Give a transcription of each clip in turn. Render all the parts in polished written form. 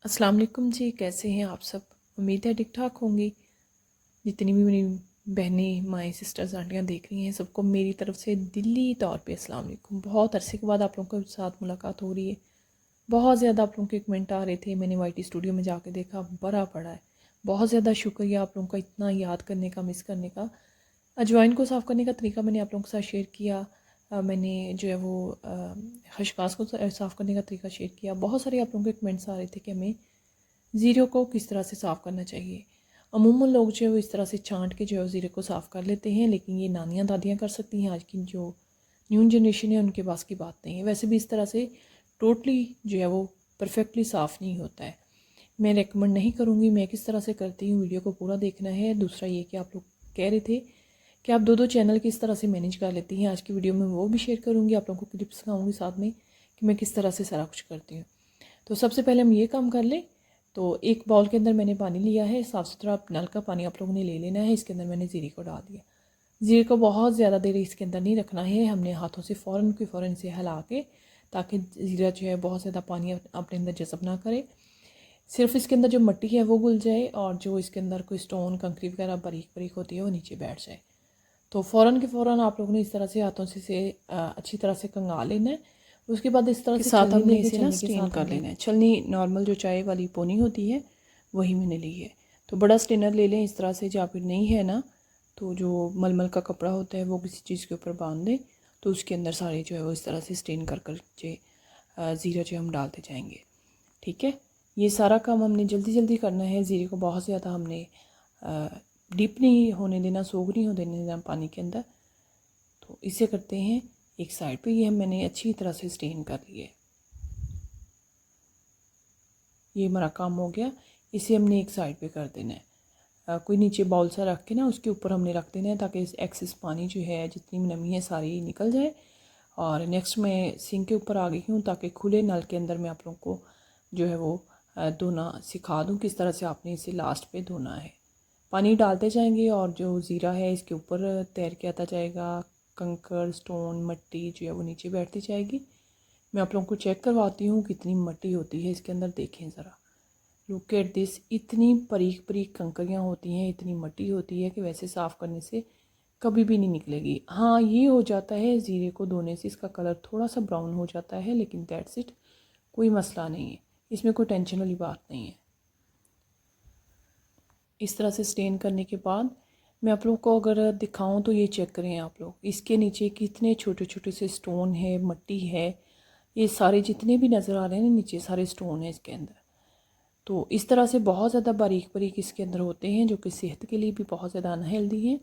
अस्सलाम वालेकुम जी, कैसे हैं आप सब। उम्मीद है ठीक ठाक होंगी। जितनी भी मेरी बहनें माएँ सिस्टर्स आंटियाँ देख रही हैं, सबको मेरी तरफ से दिली तौर पे अस्सलाम वालेकुम। बहुत अरसे के बाद आप लोगों के साथ मुलाकात हो रही है। बहुत ज़्यादा आप लोगों के कमेंट आ रहे थे, मैंने वाईटी स्टूडियो में जाके देखा, भरा पड़ा है। बहुत ज़्यादा शुक्रिया आप लोगों का इतना याद करने का, मिस करने का। अजवाइन को साफ़ करने का तरीका मैंने आप लोगों के साथ शेयर किया। मैंने जो है वो खशखास को साफ़ करने का तरीका शेयर किया। बहुत सारे आप लोगों के कमेंट्स आ रहे थे कि हमें ज़ीरो को किस तरह से साफ़ करना चाहिए। अमूमन लोग जो है वो इस तरह से छांट के जो है ज़ीरो को साफ़ कर लेते हैं, लेकिन ये नानियाँ दादियाँ कर सकती हैं। आज की जो न्यू जनरेशन है उनके पास की बात नहीं है। वैसे भी इस तरह से टोटली जो है वो परफेक्टली साफ़ नहीं होता है। मैं रेकमेंड नहीं करूँगी। मैं किस तरह से करती हूँ, वीडियो को पूरा देखना है। दूसरा ये कि आप लोग कह रहे थे कि आप दो चैनल किस तरह से मैनेज कर लेती हैं। आज की वीडियो में वो भी शेयर करूँगी, आप लोगों को क्लिप्स दिखाऊँगी साथ में कि मैं किस तरह से सारा कुछ करती हूँ। तो सबसे पहले हम ये काम कर लें। तो एक बाउल के अंदर मैंने पानी लिया है, साफ़ सुथरा नल का पानी आप लोगों ने ले लेना है। इसके अंदर मैंने ज़ीरे को डाल दिया। ज़ीरे को बहुत ज़्यादा देर इसके अंदर नहीं रखना है। हमने हाथों से फ़ौरन से हिला के, ताकि ज़ीरा जो है बहुत ज़्यादा पानी अपने अंदर जज़ब ना करे। सिर्फ इसके अंदर जो मिट्टी है वो घुल जाए, और जो इसके अंदर कोई स्टोन कंकरी वगैरह बारीक बारीक होती है वो नीचे बैठ जाए। तो फ़ौरन आप लोगों ने इस तरह से हाथों से अच्छी तरह से कंगा लेना है। उसके बाद इस तरह से साथ हमने इसे ना स्टेन कर लेना है। छलनी नॉर्मल जो चाय वाली पोनी होती है वही मैंने ली है। तो बड़ा स्टेनर ले लें इस तरह से, या फिर नहीं है ना तो जो मलमल का कपड़ा होता है वो किसी चीज़ के ऊपर बांध दें, तो उसके अंदर सारे जो है वो इस तरह से स्टेन कर के ज़ीरा जो हम डालते जाएंगे। ठीक है, ये सारा काम हमने जल्दी जल्दी करना है। ज़ीरे को बहुत ज़्यादा हमने डीप नहीं होने देना, सोख नहीं होने देना पानी के अंदर। तो इसे करते हैं एक साइड पे। ये मैंने अच्छी तरह से स्टेन कर लिए। ये हमारा काम हो गया। इसे हमने एक साइड पे कर देना है। कोई नीचे बाउल सा रख के ना उसके ऊपर हमने रख देना है, ताकि इस एक्सेस पानी जो है, जितनी नमी है सारी निकल जाए। और नेक्स्ट मैं सिंक के ऊपर आ गई हूँ, ताकि खुले नल के अंदर मैं आप लोगों को जो है वो धोना सिखा दूँ, किस तरह से आपने इसे लास्ट पे धोना है। पानी डालते जाएंगे और जो ज़ीरा है इसके ऊपर तैर के आता जाएगा। कंकड़ स्टोन मिट्टी जो है वो नीचे बैठती जाएगी। मैं आप लोगों को चेक करवाती हूँ कितनी मिट्टी होती है इसके अंदर। देखें ज़रा, लुक एट दिस। इतनी बारीक बारीक कंकरियाँ होती हैं, इतनी मिट्टी होती है कि वैसे साफ़ करने से कभी भी नहीं निकलेगी। हाँ, ये हो जाता है ज़ीरे को धोने से इसका कलर थोड़ा सा ब्राउन हो जाता है, लेकिन दैट्स इट, कोई मसला नहीं है। इसमें कोई टेंशन वाली बात नहीं है। इस तरह से स्टेन करने के बाद मैं आप लोग को अगर दिखाऊं तो ये चेक करें आप लोग, इसके नीचे कितने छोटे छोटे से स्टोन है, मिट्टी है। ये सारे जितने भी नज़र आ रहे हैं ना नीचे, सारे स्टोन है इसके अंदर। तो इस तरह से बहुत ज़्यादा बारीक बारीक इसके अंदर होते हैं, जो कि सेहत के लिए भी बहुत ज़्यादा अनहेल्दी है।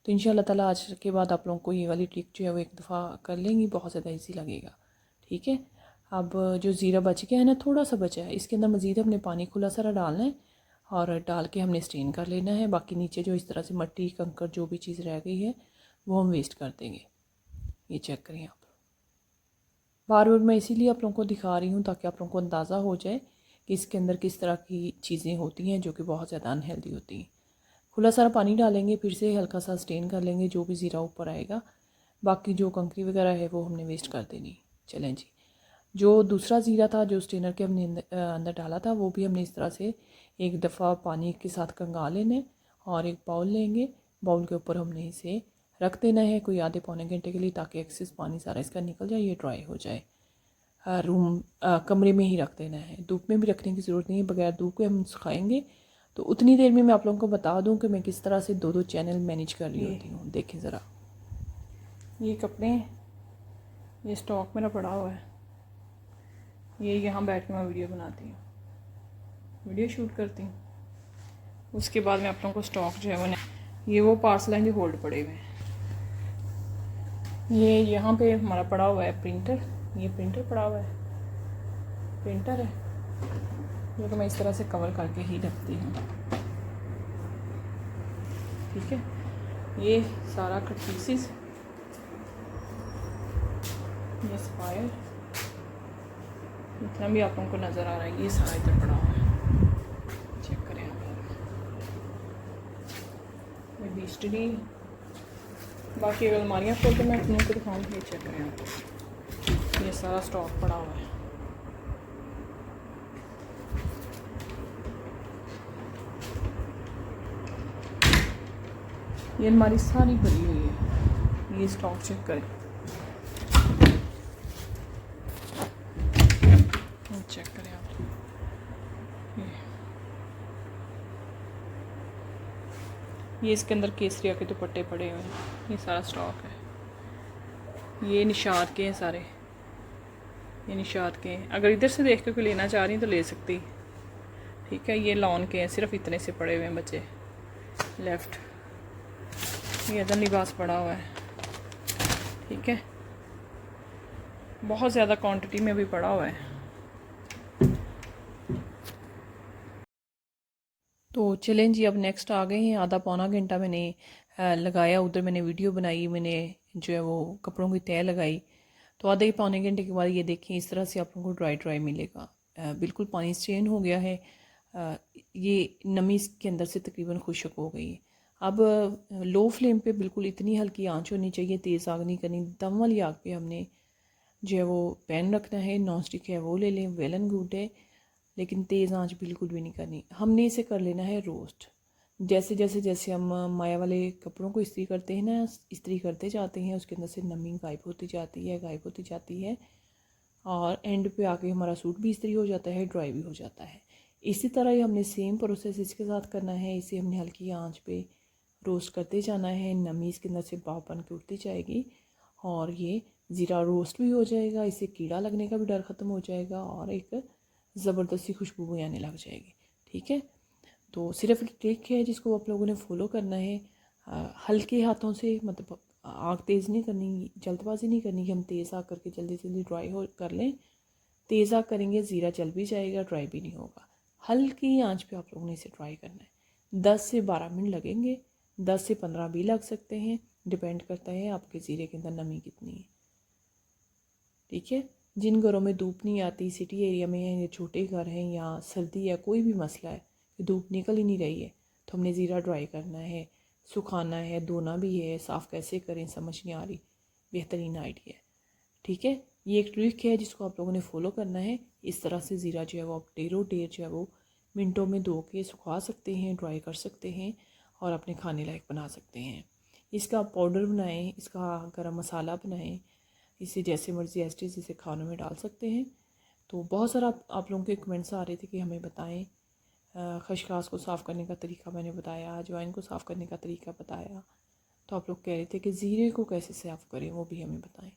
तो इंशाल्लाह ताला आज के बाद आप लोगों को ये वाली ट्रिक जो है वो एक दफ़ा कर लेंगी, बहुत ज़्यादा ईजी लगेगा। ठीक है, अब जो ज़ीरा बच गया है ना, थोड़ा सा बचा है, इसके अंदर मज़ीद हमने पानी खुला सारा डालना है और डाल के हमने स्टेन कर लेना है। बाकी नीचे जो इस तरह से मिट्टी कंकड़ जो भी चीज़ रह गई है वो हम वेस्ट कर देंगे। ये चेक करें आप। बार बार मैं इसीलिए आप लोगों को दिखा रही हूँ, ताकि आप लोगों को अंदाज़ा हो जाए कि इसके अंदर किस तरह की चीज़ें होती हैं जो कि बहुत ज़्यादा अनहेल्दी होती हैं। खुला सारा पानी डालेंगे, फिर से हल्का सा स्टेन कर लेंगे जो भी ज़ीरा ऊपर आएगा। बाकी जो कंकरी वगैरह है वो हमने वेस्ट कर देनी। चलें जी, जो दूसरा ज़ीरा था जो स्टेनर के हमने अंदर डाला था, वो भी हमने इस तरह से एक दफ़ा पानी के साथ कंगा लेने और एक बाउल लेंगे। बाउल के ऊपर हमने इसे रख देना है कोई आधे पौने घंटे के लिए, ताकि एक्सेस पानी सारा इसका निकल जाए, ये ड्राई हो जाए। कमरे में ही रख देना है, धूप में भी रखने की ज़रूरत नहीं है। बगैर धूप के हम सुखाएंगे। तो उतनी देर में मैं आप लोगों को बता दूं कि मैं किस तरह से दो चैनल मैनेज कर रही होती हूँ। देखें ज़रा, ये कपड़े, ये स्टॉक मेरा पड़ा हुआ है, ये यहाँ बैठ के मैं वीडियो बनाती हूँ, वीडियो शूट करती हूँ। उसके बाद मैं आप लोगों को स्टॉक जो है वो, ये वो पार्सल हैं जो होल्ड पड़े हुए हैं। ये यहाँ पे हमारा पड़ा हुआ है प्रिंटर, ये प्रिंटर पड़ा हुआ है, प्रिंटर है जो कि मैं इस तरह से कवर करके ही रखती हूँ। ठीक है, ये सारा कट पीसेस, ये स्पायर, जितना भी आप लोगों को नज़र आ रहा है ये सारा इधर पड़ा हुआ है। चेक करें आप लोग, ये बिस्टरी। बाकी अगर अलमारियाँ खोल के मैं अपने को दिखाऊँगी, ये चेक करें आप, ये सारा स्टॉक पड़ा हुआ है। ये अलमारी सारी भरी हुई है, ये स्टॉक चेक करें, चेक करें आप। ये इसके अंदर केसरिया के दुपट्टे पड़े हुए हैं, ये सारा स्टॉक है। ये निशात के हैं सारे, ये निशात के हैं। अगर इधर से देख कर कोई लेना चाह रही तो ले सकती, ठीक है। ये लॉन के हैं, सिर्फ इतने से पड़े हुए हैं बच्चे लेफ़्ट। ये इधर लिबास पड़ा हुआ है, ठीक है। बहुत ज़्यादा क्वांटिटी में भी पड़ा हुआ है। तो चलें जी, अब नेक्स्ट आ गए हैं। आधा पौना घंटा मैंने लगाया, उधर मैंने वीडियो बनाई, मैंने जो है वो कपड़ों की तय लगाई। तो आधे पौने घंटे के बाद ये देखें, इस तरह से आप लोगों को ड्राई ड्राई मिलेगा। बिल्कुल पानी स्ट्रेन हो गया है, ये नमी इसके अंदर से तकरीबन खुश्क हो गई है। अब लो फ्लेम पे बिल्कुल इतनी हल्की आंच होनी चाहिए, तेज़ आग नहीं करनी। दम वाली आग पे हमने जो है वो पैन रखना है, नॉन स्टिक है वो ले लें, वेल एंड गुड है, लेकिन तेज़ आंच बिल्कुल भी नहीं करनी। हमने इसे कर लेना है रोस्ट। जैसे जैसे जैसे हम माया वाले कपड़ों को इस्त्री करते हैं ना, इस्त्री करते जाते हैं, उसके अंदर से नमी गायब होती जाती है, गायब होती जाती है, और एंड पे आके हमारा सूट भी इस्त्री हो जाता है, ड्राई भी हो जाता है। इसी तरह ही हमने सेम प्रोसेस इसके साथ करना है। इसे हमने हल्की आंच पे रोस्ट करते जाना है, नमी इसके अंदर से भाप बन के उठती जाएगी और ये ज़ीरा रोस्ट भी हो जाएगा, इससे कीड़ा लगने का भी डर ख़त्म हो जाएगा और एक ज़बरदस्ती खुशबू भी आने लग जाएगी, ठीक है। तो सिर्फ एक ट्रिक है जिसको आप लोगों ने फॉलो करना है। हल्के हाथों से, मतलब आग तेज़ नहीं करनी, जल्दबाजी नहीं करनी कि हम तेज़ आग करके जल्दी जल्दी ड्राई हो कर लें। तेज़ आग करेंगे ज़ीरा जल भी जाएगा, ड्राई भी नहीं होगा। हल्की आंच पे आप लोगों ने इसे ट्राई करना है। 10 से 12 मिनट लगेंगे, 10 से 15 भी लग सकते हैं, डिपेंड करता है आपके ज़ीरे के अंदर नमी कितनी है, ठीक है। जिन घरों में धूप नहीं आती, सिटी एरिया में है या छोटे घर हैं या सर्दी या कोई भी मसला है कि धूप निकल ही नहीं रही है, तो हमने ज़ीरा ड्राई करना है, सुखाना है, धोना भी है। साफ़ कैसे करें समझ नहीं आ रही, बेहतरीन आइडिया है, ठीक है। ये एक ट्रिक है जिसको आप लोगों ने फॉलो करना है। इस तरह से ज़ीरा जो है वो आप ढेरों ढेर जो है वो मिनटों में धो के सुखा सकते हैं, ड्राई कर सकते हैं और अपने खाने लायक बना सकते हैं। इसका पाउडर बनाएं, इसका गरम मसाला बनाएं, इसे जैसे मर्ज़ी एस्टिस इसे खानों में डाल सकते हैं। तो बहुत सारा आप लोगों के कमेंट्स आ रहे थे कि हमें बताएं, खशखास को साफ़ करने का तरीका मैंने बताया, अजवाइन को साफ़ करने का तरीका बताया। तो आप लोग कह रहे थे कि ज़ीरे को कैसे साफ़ करें, वो भी हमें बताएं।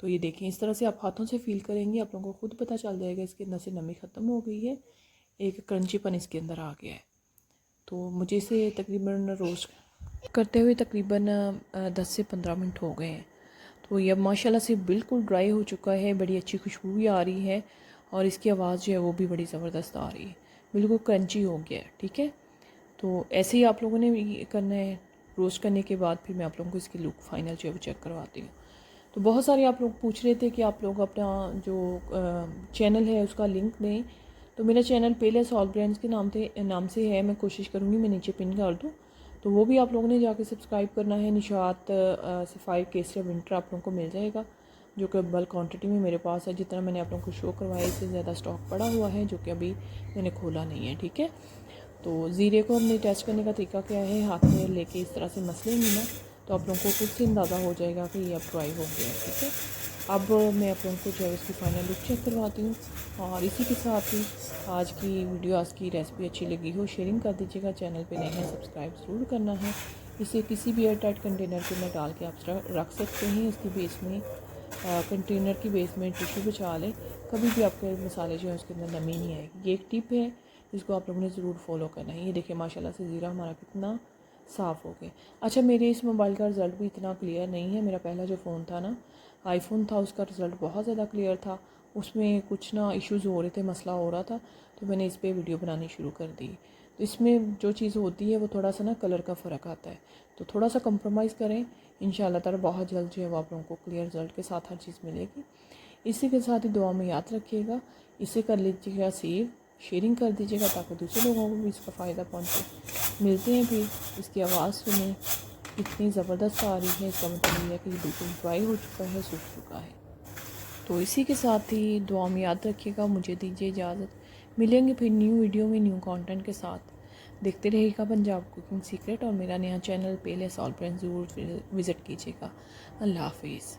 तो ये देखें, इस तरह से आप हाथों से फील करेंगे, आप लोगों को खुद पता चल जाएगा इसके अंदर से नमी ख़त्म हो गई है, एक क्रंचीपन इसके अंदर आ गया है। तो मुझे इसे तकरीबन रोस्ट करते हुए तकरीबन 10 से 15 मिनट हो गए हैं। तो ये अब माशाल्लाह से बिल्कुल ड्राई हो चुका है, बड़ी अच्छी खुशबू भी आ रही है और इसकी आवाज़ जो है वो भी बड़ी ज़बरदस्त आ रही है, बिल्कुल क्रंची हो गया है, ठीक है। तो ऐसे ही आप लोगों ने भी करना है। रोस्ट करने के बाद फिर मैं आप लोगों को इसकी लुक फाइनल जो है वो चेक करवाती हूँ। तो बहुत सारे आप लोग पूछ रहे थे कि आप लोग अपना जो चैनल है उसका लिंक दें। तो मेरा चैनल पहले सॉल्व ब्रांड्स के नाम से है, मैं कोशिश करूँगी मैं नीचे पिन कर दूँ, तो वो भी आप लोगों ने जाके सब्सक्राइब करना है। निशात सफ़ाई केसरिया विंटर आप लोगों को मिल जाएगा, जो कि बल्क क्वांटिटी में मेरे पास है। जितना मैंने आप लोगों को शो करवाया इससे ज़्यादा स्टॉक पड़ा हुआ है, जो कि अभी मैंने खोला नहीं है, ठीक है। तो ज़ीरे को हमने टेस्ट करने का तरीका क्या है, हाथ में लेके इस तरह से मसलेंगे ना, तो आप लोगों को खुद से अंदाज़ा हो जाएगा कि ये अब ड्राई हो गया है, ठीक है। अब मैं आप लोगों को जो है उसकी फाइनल लुक चेक करवाती हूँ। और इसी के साथ ही आज की वीडियो, आज की रेसिपी अच्छी लगी हो शेयरिंग कर दीजिएगा, चैनल पे नए हैं सब्सक्राइब ज़रूर करना है। इसे किसी भी एयर टाइट कंटेनर के में डाल के आप रख सकते हैं। इसकी बेस में कंटेनर की बेस में टिश्यू बिछा लें, कभी भी आपके मसाले जो है उसके अंदर नमी नहीं आएगी। ये एक टिप है जिसको आप लोगों ने ज़रूर फॉलो करना है। ये देखिए माशाल्लाह से ज़ीरा हमारा कितना साफ़ हो गया। अच्छा, मेरे इस मोबाइल का रिज़ल्ट भी इतना क्लियर नहीं है। मेरा पहला जो फ़ोन था ना, आईफोन था, उसका रिज़ल्ट बहुत ज़्यादा क्लियर था। उसमें कुछ ना इश्यूज़ हो रहे थे, मसला हो रहा था, तो मैंने इस पर वीडियो बनानी शुरू कर दी। तो इसमें जो चीज़ होती है वो थोड़ा सा ना कलर का फ़र्क आता है, तो थोड़ा सा कंप्रोमाइज़ करें। इंशाल्लाह ताला बहुत जल्द जो है वो आप लोगों को क्लियर रिज़ल्ट के साथ हर चीज़ मिलेगी। इसी के साथ ही दुआ में याद रखिएगा, इसे कर लीजिएगा सेव, शेयरिंग कर दीजिएगा ताकि दूसरे लोगों को भी इसका फ़ायदा पहुँचे। मिलते हैं फिर, इसकी आवाज़ सुने इतनी ज़बरदस्त आ रही है, इसका मतलब ये है कि बिल्कुल ड्राई हो चुका है, सूख चुका है। तो इसी के साथ ही दुआ में याद रखिएगा, मुझे दीजिए इजाज़त। मिलेंगे फिर न्यू वीडियो में न्यू कंटेंट के साथ। देखते रहिएगा पंजाब कुकिंग सीक्रेट और मेरा नया चैनल पेले सॉल्ट ज़रूर विज़िट कीजिएगा। अल्लाह हाफिज़।